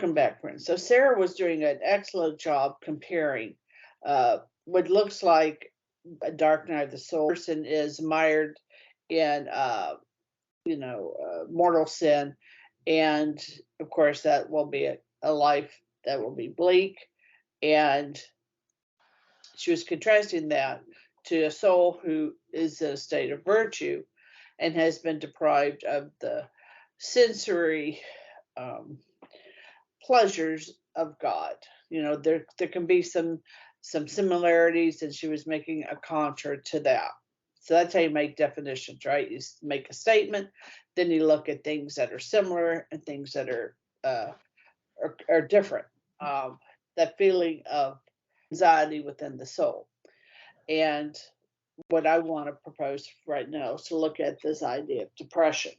Welcome back, friends. So Sarah was doing an excellent job comparing what looks like a dark night of the soul person is mired in, mortal sin, and of course that will be a life that will be bleak. And she was contrasting that to a soul who is in a state of virtue and has been deprived of the sensory um, pleasures of God. There can be some similarities, and she was making a contra to that. So that's how you make definitions, right? You make a statement, then you look at things that are similar and things that are different. That feeling of anxiety within the soul. And what I want to propose right now is to look at this idea of depression.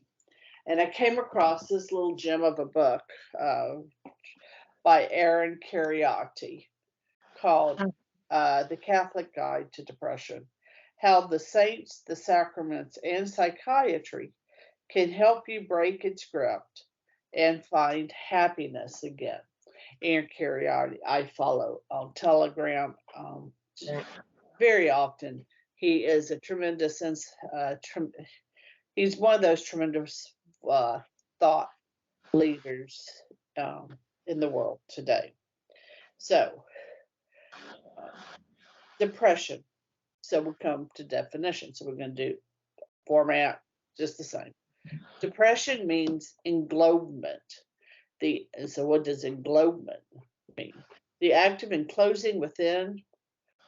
And I came across this little gem of a book uh, by Aaron Kheriaty called The Catholic Guide to Depression: How the Saints, the Sacraments, and Psychiatry Can Help You Break Its Grip and Find Happiness Again. Aaron Kheriaty, I follow on Telegram very often. He is a tremendous, he's one of those tremendous thought leaders in the world today. So, depression. So we'll come to definition. So we're going to do format just the same. Depression means englobement. So what does englobement mean? The act of enclosing within,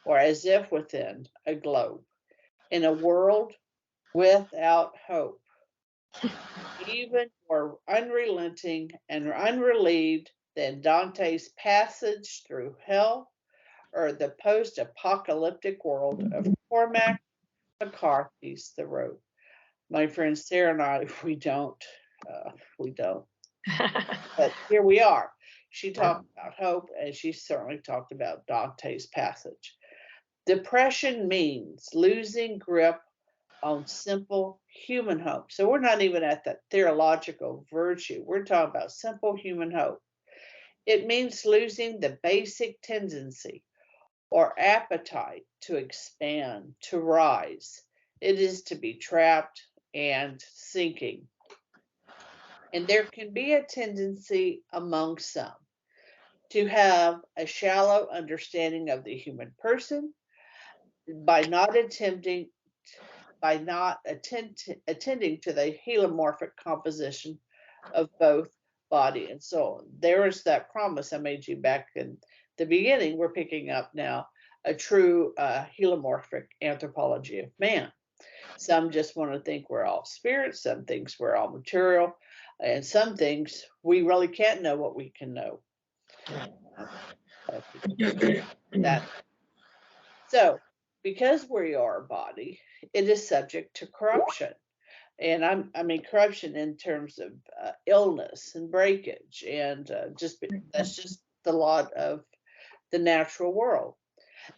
or as if within, a globe, in a world without hope, even more unrelenting and unrelieved than Dante's passage through hell, or the post-apocalyptic world of Cormac McCarthy's The Road. My friend Sarah and I, we don't. But here we are. She talked about hope, and she certainly talked about Dante's passage. Depression means losing grip on simple human hope. So we're not even at that theological virtue. We're talking about simple human hope. It means losing the basic tendency or appetite to expand, to rise. It is to be trapped and sinking. And there can be a tendency among some to have a shallow understanding of the human person by not attending to the helomorphic composition of both body and soul. There is that promise I made you back in the beginning. We're picking up now a true helomorphic anthropology of man. Some just want to think we're all spirits, some things we're all material, and some things we really can't know what we can know. That. So, because we are a body, it is subject to corruption. And I mean corruption in terms of illness and breakage, and that's just the lot of the natural world.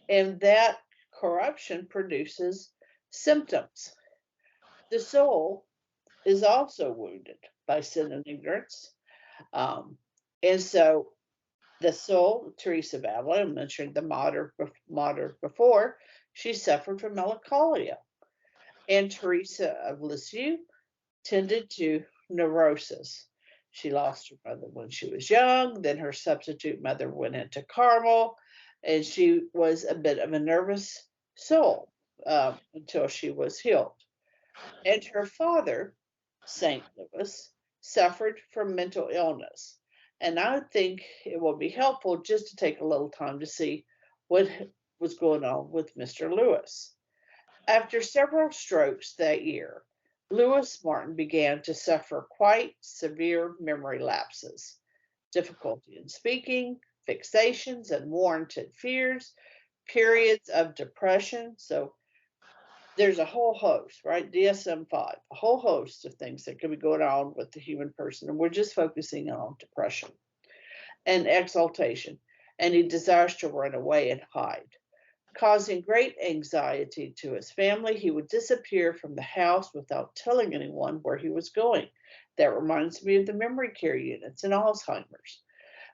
And that corruption produces symptoms. The soul is also wounded by sin and ignorance. And so the soul, Teresa of Avila, I mentioned the martyr before, she suffered from melancholia. And Teresa of Lisieux tended to neurosis. She lost her mother when she was young, then her substitute mother went into Carmel, and she was a bit of a nervous soul until she was healed. And her father, St. Louis, suffered from mental illness. And I think it will be helpful just to take a little time to see what was going on with Mr. Lewis. After several strokes that year, Lewis Martin began to suffer quite severe memory lapses, difficulty in speaking, fixations, unwarranted fears, periods of depression. So there's a whole host, right? DSM-5, a whole host of things that could be going on with the human person. And we're just focusing on depression and exaltation. And he desires to run away and hide. Causing great anxiety to his family, he would disappear from the house without telling anyone where he was going. That reminds me of the memory care units in Alzheimer's.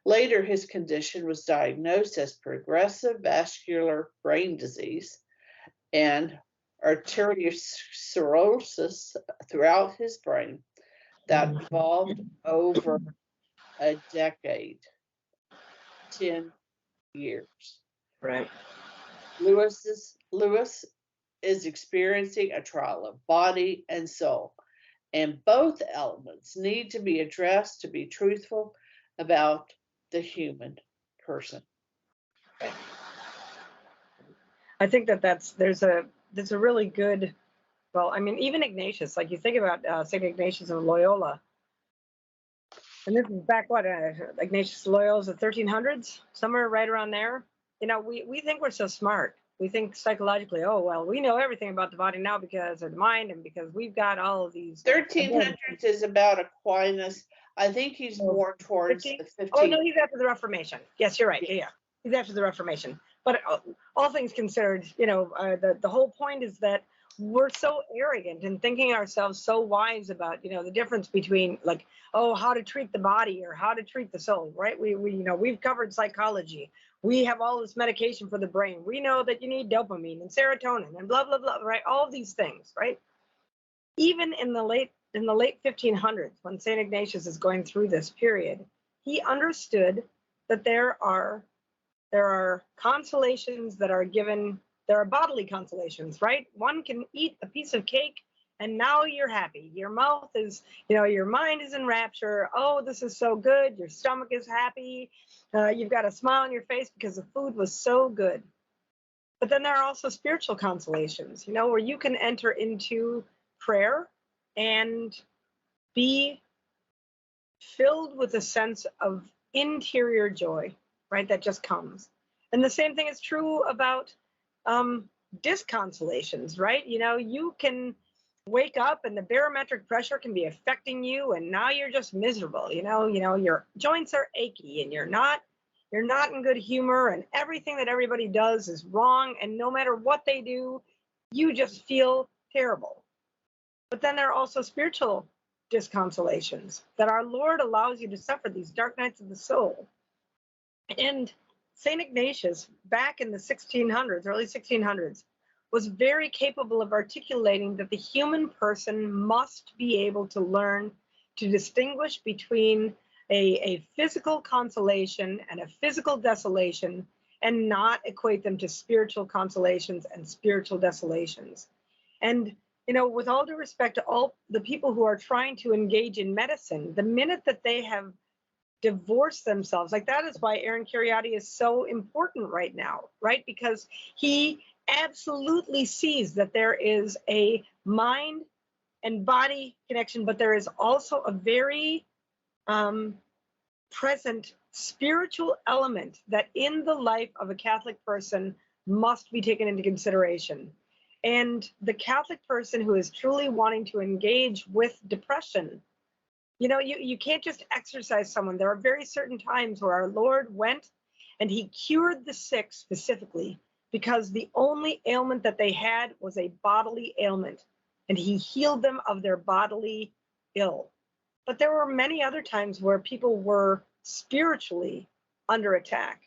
Later, his condition was diagnosed as progressive vascular brain disease and arteriosclerosis throughout his brain that evolved over a decade, 10 years. Right. Lewis is experiencing a trial of body and soul, and both elements need to be addressed to be truthful about the human person. I think there's a really good, well, I mean, even Ignatius, like you think about St. Ignatius of Loyola, and this is back what, Ignatius of Loyola's the 1300s, somewhere right around there. You know, we think we're so smart. We think psychologically, oh, well, we know everything about the body now because of the mind and because we've got all of these. 1300s is about Aquinas. I think he's more towards 15? the 15th. Oh, no, he's after the Reformation. Yes, you're right. Yeah. He's after the Reformation. But all things considered, you know, the whole point is that we're so arrogant and thinking ourselves so wise about, you know, the difference between like, oh, how to treat the body or how to treat the soul, right? We you know, we've covered psychology. We have all this medication for the brain. We know that you need dopamine and serotonin and blah, blah, blah, right? All of these things, right? Even in the late 1500s, when St. Ignatius is going through this period, he understood that there are consolations that are given. There are bodily consolations, right? One can eat a piece of cake and now you're happy. Your mouth is, you know, your mind is in rapture. Oh, this is so good. Your stomach is happy. You've got a smile on your face because the food was so good. But then there are also spiritual consolations, you know, where you can enter into prayer and be filled with a sense of interior joy, right? That just comes. And the same thing is true about disconsolations, right? You know, you can wake up and the barometric pressure can be affecting you and now you're just miserable. You know, your joints are achy and you're not in good humor and everything that everybody does is wrong. And no matter what they do, you just feel terrible. But then there are also spiritual disconsolations that our Lord allows you to suffer, these dark nights of the soul. And St. Ignatius, back in the 1600s, early 1600s, was very capable of articulating that the human person must be able to learn to distinguish between a physical consolation and a physical desolation and not equate them to spiritual consolations and spiritual desolations. And, you know, with all due respect to all the people who are trying to engage in medicine, the minute that they have divorced themselves, like that is why Aaron Kheriaty is so important right now, right? Because he absolutely sees that there is a mind and body connection, but there is also a very present spiritual element that in the life of a Catholic person must be taken into consideration. And the Catholic person who is truly wanting to engage with depression, you know, you can't just exorcise someone. There are very certain times where our Lord went and he cured the sick specifically because the only ailment that they had was a bodily ailment, and he healed them of their bodily ill. But there were many other times where people were spiritually under attack,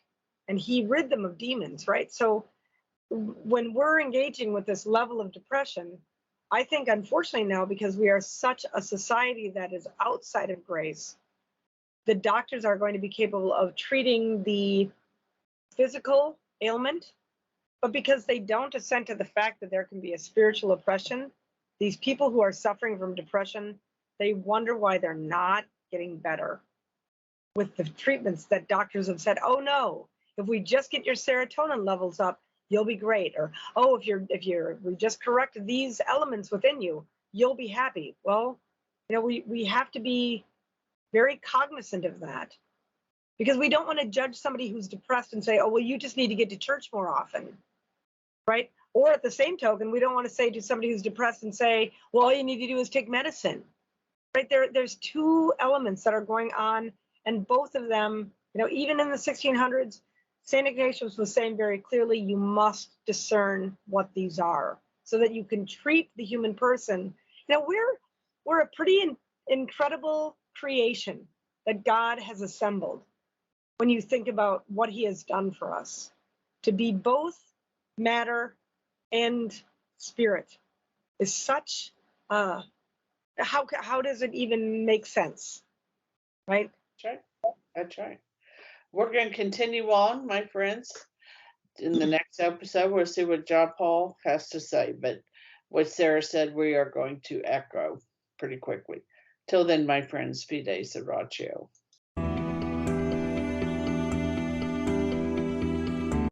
and he rid them of demons, right? So when we're engaging with this level of depression, I think, unfortunately, now, because we are such a society that is outside of grace, the doctors are going to be capable of treating the physical ailment, but because they don't assent to the fact that there can be a spiritual oppression, these people who are suffering from depression, they wonder why they're not getting better with the treatments that doctors have said, oh no, if we just get your serotonin levels up, you'll be great. Or, oh, we just correct these elements within you, you'll be happy. Well, you know, we have to be very cognizant of that, because we don't want to judge somebody who's depressed and say, oh, well, you just need to get to church more often, right? Or at the same token, we don't want to say to somebody who's depressed and say, well, all you need to do is take medicine, right? There's two elements that are going on, and both of them, you know, even in the 1600s, St. Ignatius was saying very clearly, you must discern what these are so that you can treat the human person. You know, we're a pretty incredible creation that God has assembled. when you think about what he has done for us. To be both matter and spirit is such how does it even make sense, right? That's right. That's right. We're going to continue on, my friends. In the next episode, we'll see what John Paul has to say. But what Sarah said, we are going to echo pretty quickly. Till then, my friends, Fides Oratio.